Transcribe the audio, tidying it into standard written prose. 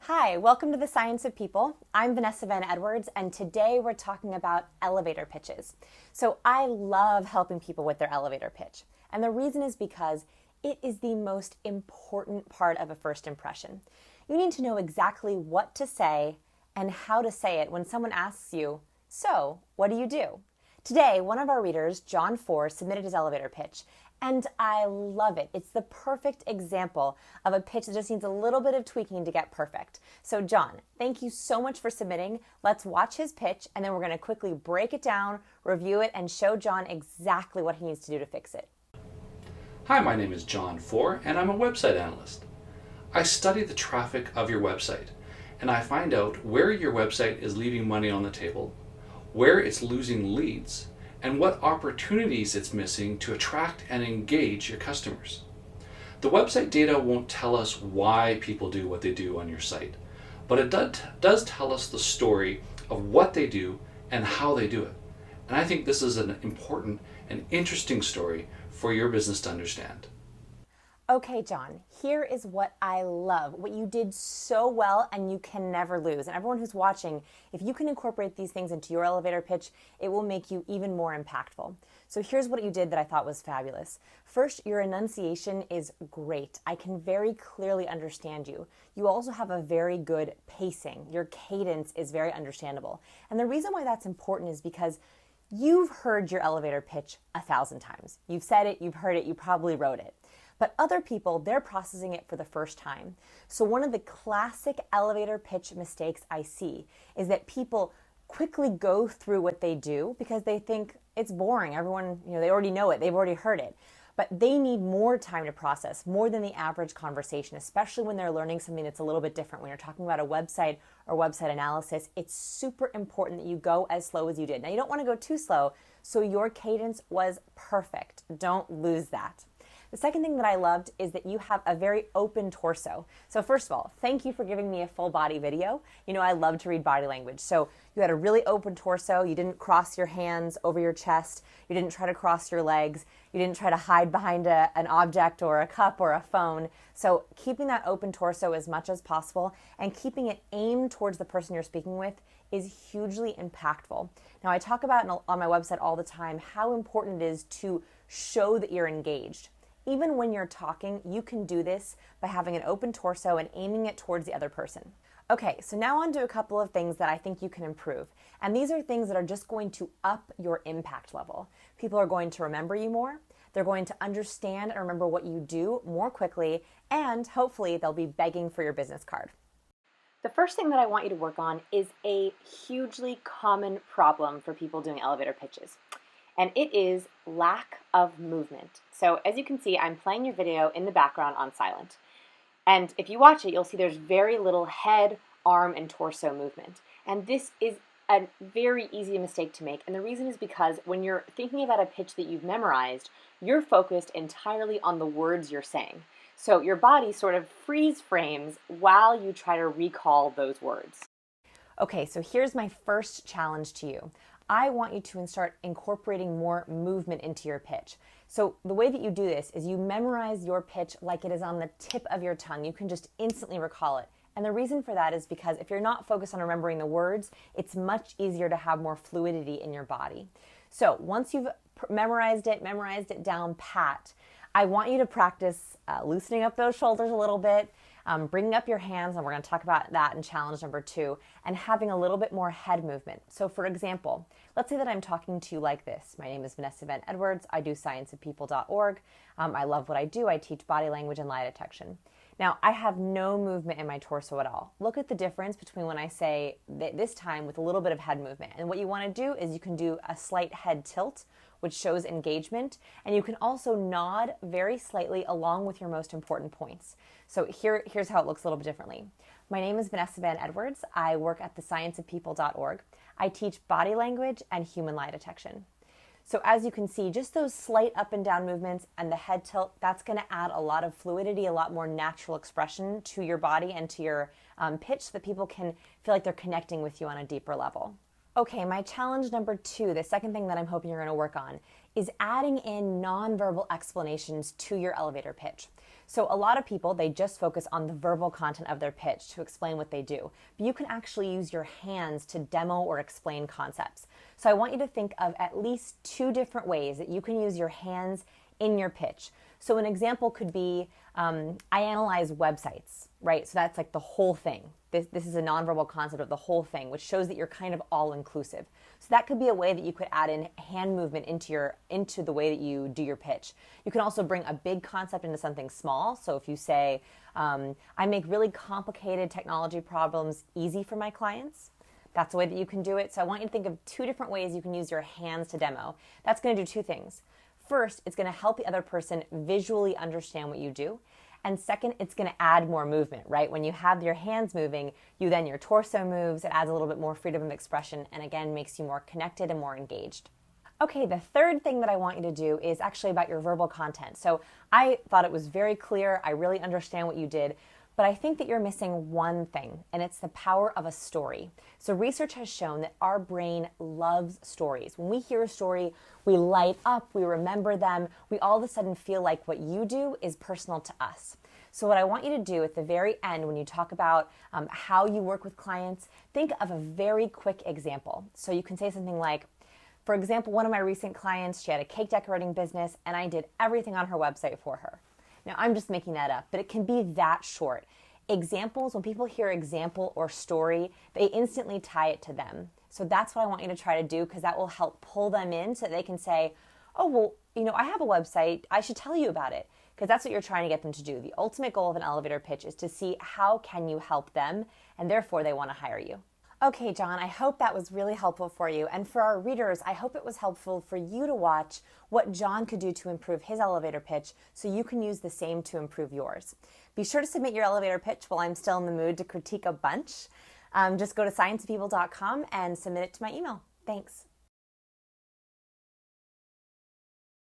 Hi, welcome to the Science of People. I'm Vanessa and today we're talking about elevator pitches. So I love helping people with their elevator pitch. And the reason is because it is the most important part of a first impression. You need to know exactly what to say and how to say it when someone asks you, "So, what do you do?" Today, one of our readers, John 4, submitted his elevator pitch, and I love it. It's the perfect example of a pitch that just needs a little bit of tweaking to get perfect. So John, thank you so much for submitting. Let's watch his pitch, and then we're going to quickly break it down, review it, and show John exactly what he needs to do to fix it. Hi, my name is John 4, and I'm a website analyst. I study the traffic of your website, and I find out where your website is leaving money on the table, where it's losing leads, and what opportunities it's missing to attract and engage your customers. The website data won't tell us why people do what they do on your site, but it does tell us the story of what they do and how they do it. And I think this is an important and interesting story for your business to understand. Okay, John, here is what I love, what you did so well and you can never lose. And everyone who's watching, if you can incorporate these things into your elevator pitch, it will make you even more impactful. So here's what you did that I thought was fabulous. First, your enunciation is great. I can very clearly understand you. You also have a very good pacing. Your cadence is very understandable. And the reason why that's important is because you've heard your elevator pitch 1,000 times. You've said it, you've heard it, you probably wrote it. But other people, they're processing it for the first time. So one of the classic elevator pitch mistakes I see is that people quickly go through what they do because they think it's boring. Everyone, they already know it. They've already heard it. But they need more time to process, more than the average conversation, especially when they're learning something that's a little bit different. When you're talking about a website or website analysis, it's super important that you go as slow as you did. Now, you don't want to go too slow, so your cadence was perfect. Don't lose that. The second thing that I loved is that you have a very open torso. So first of all, thank you for giving me a full body video. I love to read body language. So you had a really open torso. You didn't cross your hands over your chest. You didn't try to cross your legs. You didn't try to hide behind an object or a cup or a phone. So keeping that open torso as much as possible and keeping it aimed towards the person you're speaking with is hugely impactful. Now, I talk about on my website all the time how important it is to show that you're engaged. Even when you're talking, you can do this by having an open torso and aiming it towards the other person. Okay, so now on to a couple of things that I think you can improve. And these are things that are just going to up your impact level. People are going to remember you more. They're going to understand and remember what you do more quickly, and hopefully they'll be begging for your business card. The first thing that I want you to work on is a hugely common problem for people doing elevator pitches. And it is lack of movement. So as you can see, I'm playing your video in the background on silent. And if you watch it, you'll see there's very little head, arm, and torso movement. And this is a very easy mistake to make. And the reason is because when you're thinking about a pitch that you've memorized, you're focused entirely on the words you're saying. So your body sort of freeze frames while you try to recall those words. Okay, so here's my first challenge to you. I want you to start incorporating more movement into your pitch. So the way that you do this is you memorize your pitch like it is on the tip of your tongue. You can just instantly recall it. And the reason for that is because if you're not focused on remembering the words, it's much easier to have more fluidity in your body. So once you've memorized it down pat, I want you to practice loosening up those shoulders a little bit, bringing up your hands, and we're going to talk about that in challenge number 2, and having a little bit more head movement. So for example, let's say that I'm talking to you like this. My name is Vanessa Edwards. I do scienceofpeople.org. I love what I do. I teach body language and lie detection. Now, I have no movement in my torso at all. Look at the difference between when I say this time with a little bit of head movement. And what you want to do is you can do a slight head tilt, which shows engagement, and you can also nod very slightly along with your most important points. So here's how it looks a little bit differently. My name is Vanessa Edwards. I work at thescienceofpeople.org. I teach body language and human lie detection. So as you can see, just those slight up and down movements and the head tilt, that's going to add a lot of fluidity, a lot more natural expression to your body and to your pitch so that people can feel like they're connecting with you on a deeper level. Okay, my challenge number 2, the second thing that I'm hoping you're going to work on, is adding in nonverbal explanations to your elevator pitch. So a lot of people, they just focus on the verbal content of their pitch to explain what they do. But you can actually use your hands to demo or explain concepts. So I want you to think of at least 2 different ways that you can use your hands in your pitch. So an example could be, I analyze websites, right? So that's like the whole thing. This is a nonverbal concept of the whole thing, which shows that you're kind of all-inclusive. So that could be a way that you could add in hand movement into the way that you do your pitch. You can also bring a big concept into something small. So if you say, I make really complicated technology problems easy for my clients, that's a way that you can do it. So I want you to think of 2 different ways you can use your hands to demo. That's going to do 2 things. First, it's going to help the other person visually understand what you do. And second, it's going to add more movement, right? When you have your hands moving, your torso moves, it adds a little bit more freedom of expression, and again, makes you more connected and more engaged. Okay, the third thing that I want you to do is actually about your verbal content. So I thought it was very clear. I really understand what you did. But I think that you're missing one thing, and it's the power of a story. So research has shown that our brain loves stories. When we hear a story, we light up, we remember them, we all of a sudden feel like what you do is personal to us. So what I want you to do at the very end, when you talk about how you work with clients, think of a very quick example. So you can say something like, for example, one of my recent clients, she had a cake decorating business, and I did everything on her website for her. Now, I'm just making that up, but it can be that short. Examples, when people hear example or story, they instantly tie it to them. So that's what I want you to try to do, because that will help pull them in so that they can say, oh, well, I have a website. I should tell you about it, because that's what you're trying to get them to do. The ultimate goal of an elevator pitch is to see how can you help them, and therefore they want to hire you. Okay, John, I hope that was really helpful for you. And for our readers, I hope it was helpful for you to watch what John could do to improve his elevator pitch so you can use the same to improve yours. Be sure to submit your elevator pitch while I'm still in the mood to critique a bunch. Just go to scienceofpeople.com and submit it to my email. Thanks.